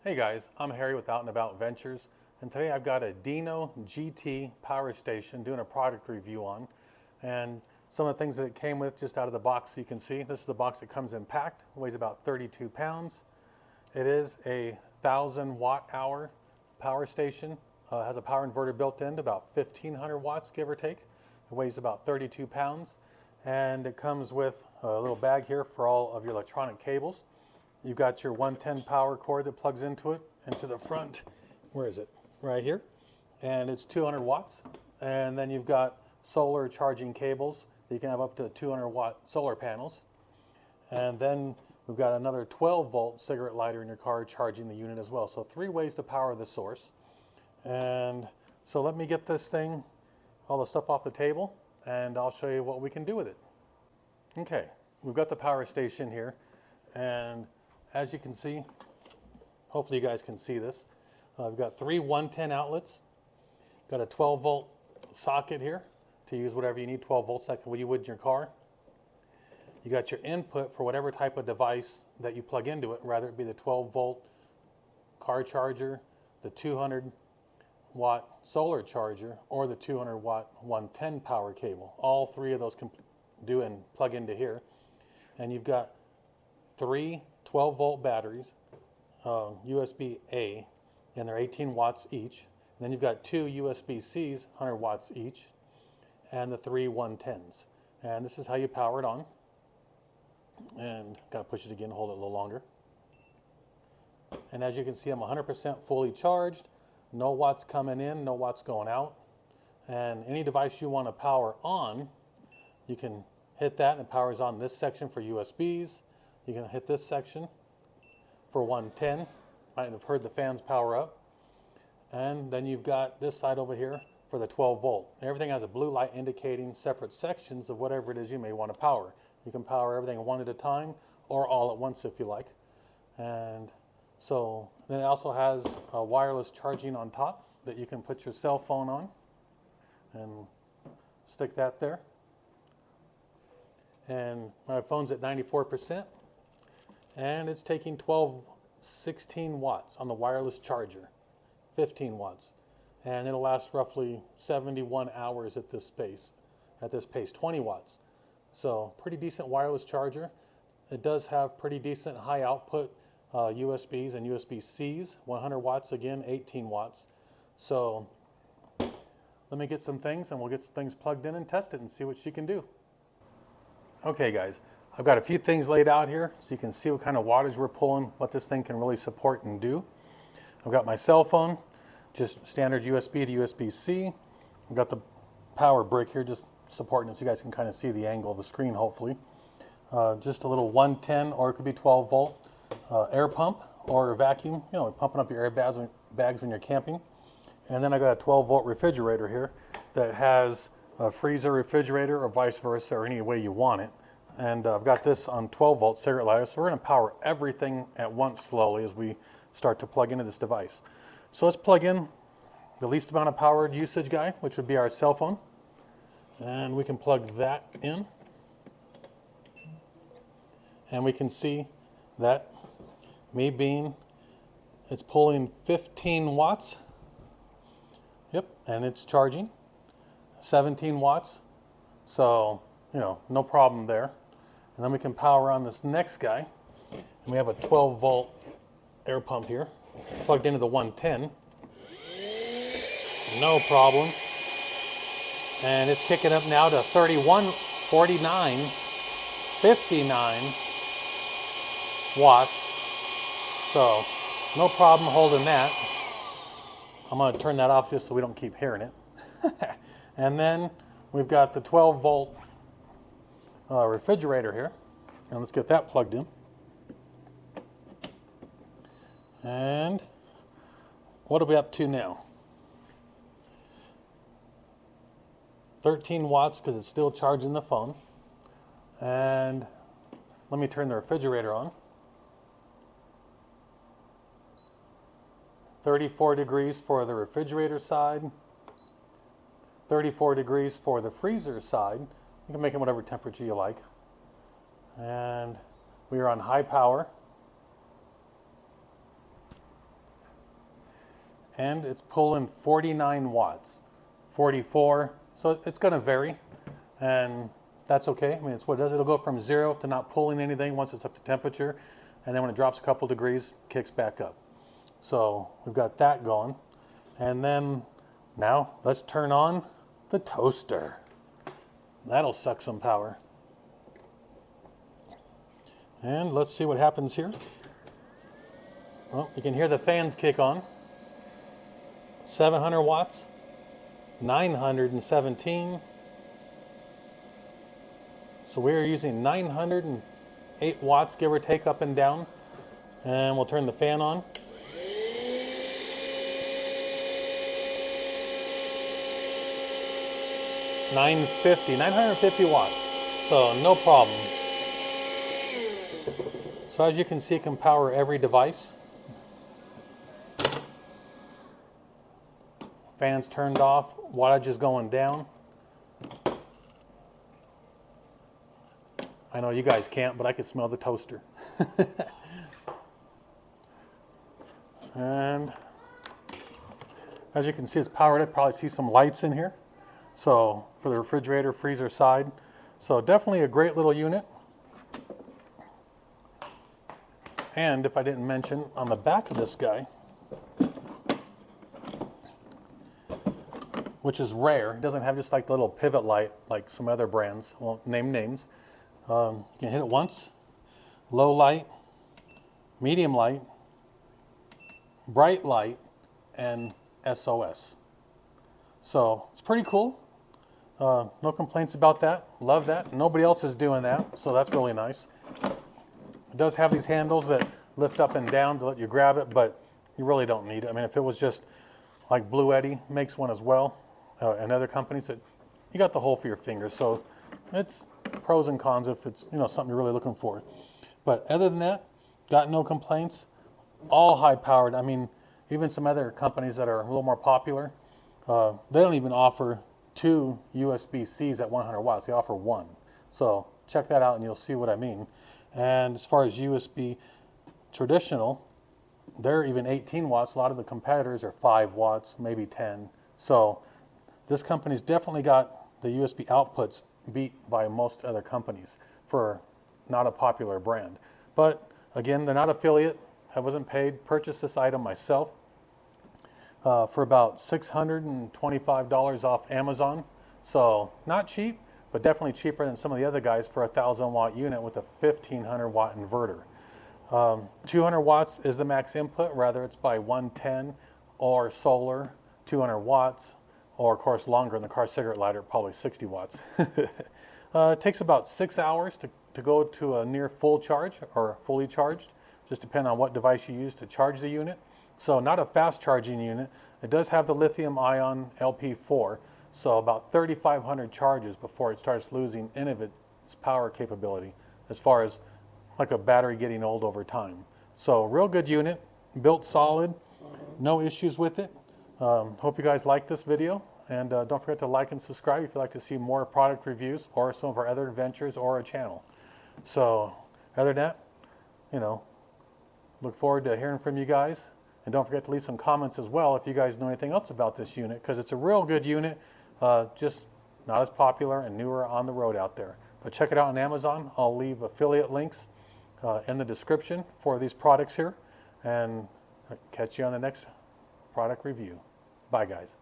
Hey guys, I'm Harry with Out and About Ventures, and today I've got a DEENO GT power station doing a product review on, and some of the things that it came with just out of the box. You can see this is the box that comes in packed, weighs about 32 pounds. It is a 1,000 watt hour power station, has a power inverter built in, about 1,500 watts give or take. It weighs about 32 pounds, and it comes with a little bag here for all of your electronic cables. You've got your 110 power cord that plugs into it, into the front. Where is it? Right here. And it's 200 watts. And then you've got solar charging cables that you can have up to 200 watt solar panels. And then we've got another 12 volt cigarette lighter in your car charging the unit as well. So 3 ways to power the source. And so let me get this thing, all the stuff off the table, and I'll show you what we can do with it. Okay, we've got the power station here, and as you can see, hopefully you guys can see this. I've got 3 110 outlets. Got a 12 volt socket here to use whatever you need, 12 volts like you would in your car. You got your input for whatever type of device that you plug into it, whether it be the 12 volt car charger, the 200 watt solar charger, or the 200 watt 110 power cable. All 3 of those can do and plug into here. And you've got 3 12 volt batteries, USB-A, and they're 18 watts each. And then you've got 2 USB-Cs, 100 watts each, and the 3 110s. And this is how you power it on. And gotta push it again, hold it a little longer. And as you can see, I'm 100% fully charged. No watts coming in, no watts going out. And any device you want to power on, you can hit that and it powers on this section for USBs. You can hit this section for 110. Might have heard the fans power up. And then you've got this side over here for the 12 volt. Everything has a blue light indicating separate sections of whatever it is you may want to power. You can power everything one at a time or all at once if you like. And so then it also has a wireless charging on top that you can put your cell phone on and stick that there. And my phone's at 94%. And it's taking 16 watts on the wireless charger, 15 watts. And it'll last roughly 71 hours at this pace, 20 watts. So pretty decent wireless charger. It does have pretty decent high output USBs and USB-Cs, 100 watts again, 18 watts. So let me get some things and we'll get some things plugged in and test it and see what she can do. Okay guys, I've got a few things laid out here so you can see what kind of wattage we're pulling, what this thing can really support and do. I've got my cell phone, just standard USB to USB-C. I've got the power brick here just supporting it so you guys can kind of see the angle of the screen hopefully. Just a little 110 or it could be 12 volt air pump or vacuum, pumping up your air bags when you're camping. And then I got a 12 volt refrigerator here that has a freezer refrigerator or vice versa or any way you want it. And I've got this on 12 volt cigarette lighter, so we're going to power everything at once slowly as we start to plug into this device. So let's plug in the least amount of power usage guy, which would be our cell phone. And we can plug that in. And we can see that it's pulling 15 watts. Yep, and it's charging 17 watts. So, no problem there. And then we can power on this next guy. And we have a 12 volt air pump here plugged into the 110. No problem. And it's kicking up now to 31, 49, 59 watts. So no problem holding that. I'm going to turn that off just so we don't keep hearing it. And then we've got the 12 volt refrigerator here. And let's get that plugged in. And what are we up to now? 13 watts because it's still charging the phone. And let me turn the refrigerator on. 34 degrees for the refrigerator side. 34 degrees for the freezer side. You can make it whatever temperature you like. And we are on high power. and it's pulling 49 watts, 44. So it's going to vary, and that's okay. I mean, it's what it does. It'll go from 0 to not pulling anything once it's up to temperature, and then when it drops a couple degrees, kicks back up. So we've got that going. And then now let's turn on the toaster. That'll suck some power. And let's see what happens here. Well, you can hear the fans kick on. 700 watts, 917. So we're using 908 watts, give or take, up and down. And we'll turn the fan on. $950 watts, so no problem. So as you can see, it can power every device. Fans turned off, wattage is going down. I know you guys can't, but I can smell the toaster. And as you can see, it's powered up. Probably see some lights in here. So for the refrigerator, freezer side. So definitely a great little unit. And if I didn't mention, on the back of this guy, which is rare, it doesn't have just like the little pivot light like some other brands, won't name names. You can hit it once, low light, medium light, bright light, and SOS. So it's pretty cool. No complaints about that. Love that. Nobody else is doing that, so that's really nice. It does have these handles that lift up and down to let you grab it, but you really don't need it. I mean, if it was just like Blue Eddy makes one as well, and other companies, that you got the hole for your fingers. So it's pros and cons if it's, you know, something you're really looking for. But other than that, got no complaints. All high powered. I mean, even some other companies that are a little more popular, they don't even offer 2 USB-Cs at 100 watts. They offer 1. So check that out and you'll see what I mean. And as far as USB traditional, they're even 18 watts. A lot of the competitors are 5 watts, maybe 10. So this company's definitely got the USB outputs beat by most other companies for not a popular brand. But again, they're not affiliate. I wasn't paid. Purchased this item myself for about $625 off Amazon. So not cheap, but definitely cheaper than some of the other guys for a 1,000 watt unit with a 1,500 watt inverter. 200 watts is the max input, whether it's by 110 or solar, 200 watts, or of course longer in the car cigarette lighter, probably 60 watts. It takes about 6 hours to go to a near full charge or fully charged, just depending on what device you use to charge the unit. So not a fast charging unit. It does have the lithium ion LP4, so about 3,500 charges before it starts losing any of its power capability as far as like a battery getting old over time. So real good unit, built solid, no issues with it. Hope you guys like this video, and don't forget to like and subscribe if you'd like to see more product reviews or some of our other adventures or a channel. So other than that, you know, look forward to hearing from you guys. And don't forget to leave some comments as well if you guys know anything else about this unit, because it's a real good unit, just not as popular and newer on the road out there. But check it out on Amazon. I'll leave affiliate links in the description for these products here. And catch you on the next product review. Bye, guys.